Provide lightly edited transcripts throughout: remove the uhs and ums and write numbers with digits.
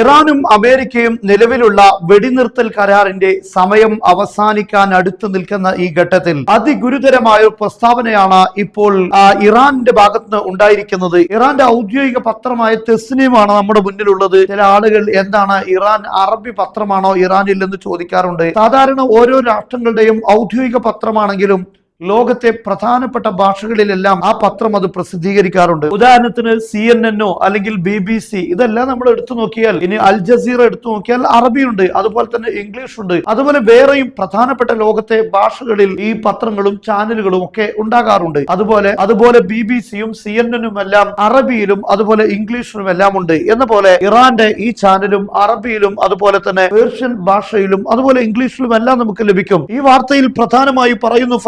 ഇറാനും അമേരിക്കയും നിലവിലുള്ള വെടിനിർത്തൽ കരാറിന്റെ സമയം അവസാനിക്കാൻ അടുത്തു നിൽക്കുന്ന ഈ ഘട്ടത്തിൽ അതിഗുരുതരമായ ഒരു പ്രസ്താവനയാണ് ഇപ്പോൾ ഇറാന്റെ ഭാഗത്ത് ഉണ്ടായിരിക്കുന്നത്. ഇറാന്റെ ഔദ്യോഗിക പത്രമായ തെസ്നീമാണ് നമ്മുടെ മുന്നിലുള്ളത്. ചില ആളുകൾ എന്താണ് ഇറാൻ അറബി പത്രമാണോ ഇറാനിൽ എന്ന് ചോദിക്കാറുണ്ട്. സാധാരണ ഓരോ രാഷ്ട്രങ്ങളുടെയും ഔദ്യോഗിക പത്രമാണെങ്കിലും ലോകത്തെ പ്രധാനപ്പെട്ട ഭാഷകളിലെല്ലാം ആ പത്രം അത് പ്രസിദ്ധീകരിക്കാറുണ്ട്. ഉദാഹരണത്തിന് CNN അല്ലെങ്കിൽ BBC ഇതെല്ലാം നമ്മൾ എടുത്തു നോക്കിയാൽ, ഇനി അൽ ജസീറ എടുത്തു നോക്കിയാൽ അറബിയുണ്ട്, അതുപോലെ തന്നെ ഇംഗ്ലീഷ് ഉണ്ട്, അതുപോലെ വേറെയും പ്രധാനപ്പെട്ട ലോകത്തെ ഭാഷകളിൽ ഈ പത്രങ്ങളും ചാനലുകളും ഒക്കെ ഉണ്ടാകാറുണ്ട്. അതുപോലെ BBCയും CNN എല്ലാം അറബിയിലും അതുപോലെ ഇംഗ്ലീഷിലും എല്ലാം ഉണ്ട്. എന്ന പോലെ ഇറാന്റെ ഈ ചാനലും അറബിയിലും അതുപോലെ തന്നെ പേർഷ്യൻ ഭാഷയിലും അതുപോലെ ഇംഗ്ലീഷിലും എല്ലാം നമുക്ക് ലഭിക്കും. ഈ വാർത്തയിൽ പ്രധാനമായി പറയുന്നു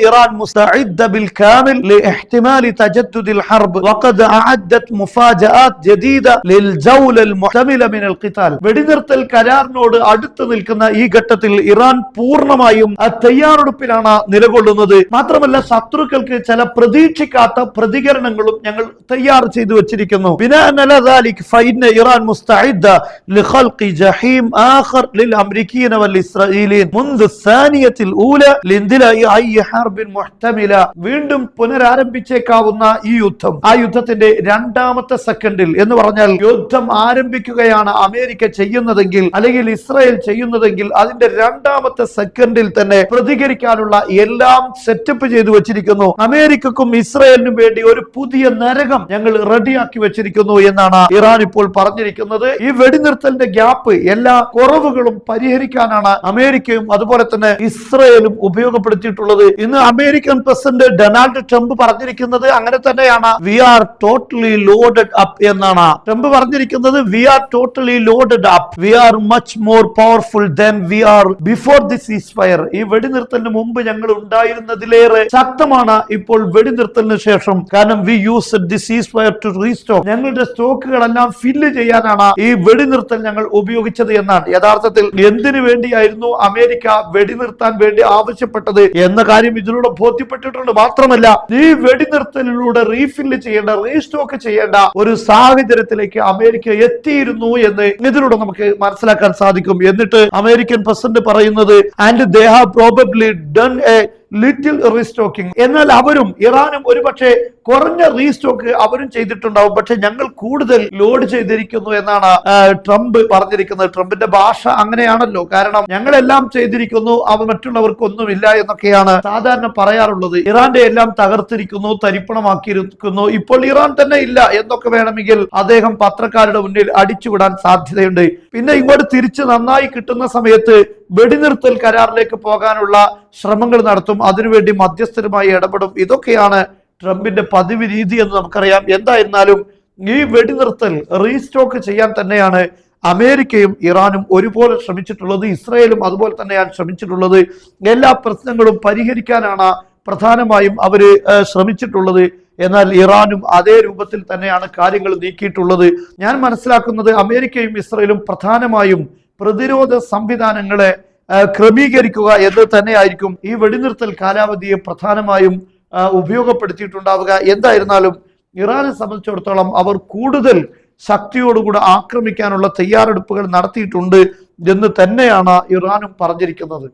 إيران مستعدة بالكامل لاحتمال تجدد الحرب وقد أعدت مفاجآت جديدة للجولة المحتملة من القتال. വെടിനിർത്തൽ കരാറിനോട് അടുത്ത് നിൽക്കുന്ന ഈ ഘട്ടത്തിൽ ഇറാൻ പൂർണ്ണമായും തയ്യാറെടുപ്പിലാണ് നിലകൊള്ളുന്നത്. മാത്രമല്ല ശത്രുക്കൾക്ക് ചില പ്രതീക്ഷിക്കാത്ത പ്രതികരണങ്ങളും ഞങ്ങൾ തയ്യാർ ചെയ്തു വെച്ചിരിക്കുന്നു. بناء على ذلك فإن إيران مستعدة لخلق جحيم آخر للأمريكيين والإسرائيليين منذ الثانية الأولى لاندلاع أي حرب മുഹ്തമില. വീണ്ടും പുനരാരംഭിച്ചേക്കാവുന്ന ഈ യുദ്ധം, ആ യുദ്ധത്തിന്റെ രണ്ടാമത്തെ സെക്കൻഡിൽ എന്ന് പറഞ്ഞാൽ യുദ്ധം ആരംഭിക്കുകയാണ് അമേരിക്ക ചെയ്യുന്നതെങ്കിൽ അല്ലെങ്കിൽ ഇസ്രായേൽ ചെയ്യുന്നതെങ്കിൽ അതിന്റെ രണ്ടാമത്തെ സെക്കൻഡിൽ തന്നെ പ്രതികരിക്കാനുള്ള എല്ലാം സെറ്റപ്പ് ചെയ്തു വെച്ചിരിക്കുന്നു. അമേരിക്കക്കും ഇസ്രായേലിനും വേണ്ടി ഒരു പുതിയ നരകം ഞങ്ങൾ റെഡിയാക്കി വെച്ചിരിക്കുന്നു എന്നാണ് ഇറാൻ ഇപ്പോൾ പറഞ്ഞിരിക്കുന്നത്. ഈ വെടിനിർത്തലിന്റെ ഗ്യാപ്പ്, എല്ലാ കുറവുകളും പരിഹരിക്കാനാണ് അമേരിക്കയും അതുപോലെ തന്നെ ഇസ്രായേലും ഉപയോഗപ്പെടുത്തിയിട്ടുള്ളത്. ഇന്ന് അമേരിക്കൻ പ്രസിഡന്റ് ഡൊണാൾഡ് ട്രംപ് പറഞ്ഞിരിക്കുന്നത് അങ്ങനെ തന്നെയാണ്. We are totally loaded up എന്നാണ് ട്രംപ് പറഞ്ഞിരിക്കുന്നത്. We are totally loaded up, we are much more powerful than we are before the ceasefire. ഈ വെടിനിർത്തലിന് മുമ്പ് ഞങ്ങൾ ഉണ്ടായിരുന്നതിലേറെ ശക്തമാണ് ഇപ്പോൾ വെടിനിർത്തലിന് ശേഷം. കാരണം we use the ceasefire to restock. ഞങ്ങളുടെ സ്റ്റോക്കുകളെല്ലാം ഫില്ല് ചെയ്യാനാണ് ഈ വെടിനിർത്തൽ ഞങ്ങൾ ഉപയോഗിച്ചത് എന്നാണ്. യഥാർത്ഥത്തിൽ എന്തിനു വേണ്ടിയായിരുന്നു അമേരിക്ക വെടിനിർത്താൻ വേണ്ടി ആവശ്യപ്പെട്ടത് എന്ന കാര്യം ഇതിലൂടെ ബോധ്യപ്പെട്ടിട്ടുണ്ട്. മാത്രമല്ല ഈ വെടിനിർത്തലിലൂടെ റീഫില്ല് ചെയ്യേണ്ട, റീസ്റ്റോക്ക് ചെയ്യേണ്ട ഒരു സാഹചര്യത്തിലേക്ക് അമേരിക്ക എത്തിയിരുന്നു എന്ന് ഇതിലൂടെ നമുക്ക് മനസ്സിലാക്കാൻ സാധിക്കും. എന്നിട്ട് അമേരിക്കൻ പ്രസിഡന്റ് പറയുന്നത് and they have probably done A little restocking. എന്നാൽ അവരും ഇറാനും ഒരുപക്ഷെ കുറഞ്ഞ റീസ്റ്റോക്ക് അവരും ചെയ്തിട്ടുണ്ടാവും, പക്ഷെ ഞങ്ങൾ കൂടുതൽ ലോഡ് ചെയ്തിരിക്കുന്നു എന്നാണ് ട്രംപ് പറഞ്ഞിരിക്കുന്നത്. ട്രംപിന്റെ ഭാഷ അങ്ങനെയാണല്ലോ. കാരണം ഞങ്ങളെല്ലാം ചെയ്തിരിക്കുന്നു, മറ്റുള്ളവർക്കൊന്നുമില്ല എന്നൊക്കെയാണ് സാധാരണ പറയാറുള്ളത്. ഇറാന്റെ എല്ലാം തകർത്തിരിക്കുന്നു, തരിപ്പണമാക്കിയിരിക്കുന്നു, ഇപ്പോൾ ഇറാൻ തന്നെ ഇല്ല എന്നൊക്കെ വേണമെങ്കിൽ അദ്ദേഹം പത്രക്കാരുടെ മുന്നിൽ അടിച്ചുവിടാൻ സാധ്യതയുണ്ട്. പിന്നെ ഇങ്ങോട്ട് തിരിച്ച് നന്നായി കിട്ടുന്ന സമയത്ത് വെടിനിർത്തൽ കരാറിലേക്ക് പോകാനുള്ള ശ്രമങ്ങൾ നടത്തും, അതിനുവേണ്ടി മധ്യസ്ഥരുമായി ഇടപെടും. ഇതൊക്കെയാണ് ട്രംപിന്റെ പതിവ് രീതി എന്ന് നമുക്കറിയാം. എന്തായിരുന്നാലും ഈ വെടിനിർത്തൽ റീസ്റ്റോക്ക് ചെയ്യാൻ തന്നെയാണ് അമേരിക്കയും ഇറാനും ഒരുപോലെ ശ്രമിച്ചിട്ടുള്ളത്. ഇസ്രായേലും അതുപോലെ തന്നെയാണ് ശ്രമിച്ചിട്ടുള്ളത്. എല്ലാ പ്രശ്നങ്ങളും പരിഹരിക്കാനാണ് പ്രധാനമായും അവര് ശ്രമിച്ചിട്ടുള്ളത്. എന്നാൽ ഇറാനും അതേ രൂപത്തിൽ തന്നെയാണ് കാര്യങ്ങൾ നീക്കിയിട്ടുള്ളത്. ഞാൻ മനസ്സിലാക്കുന്നത് അമേരിക്കയും ഇസ്രായേലും പ്രധാനമായും പ്രതിരോധ സംവിധാനങ്ങളെ ക്രമീകരിക്കുക എന്ന് തന്നെയായിരിക്കും ഈ വെടിനിർത്തൽ കാലാവധിയെ പ്രധാനമായും ഉപയോഗപ്പെടുത്തിയിട്ടുണ്ടാവുക. എന്തായിരുന്നാലും ഇറാനെ സംബന്ധിച്ചിടത്തോളം അവർ കൂടുതൽ ശക്തിയോടുകൂടി ആക്രമിക്കാനുള്ള തയ്യാറെടുപ്പുകൾ നടത്തിയിട്ടുണ്ട് എന്ന് തന്നെയാണ് ഇറാനും പറഞ്ഞിരിക്കുന്നത്.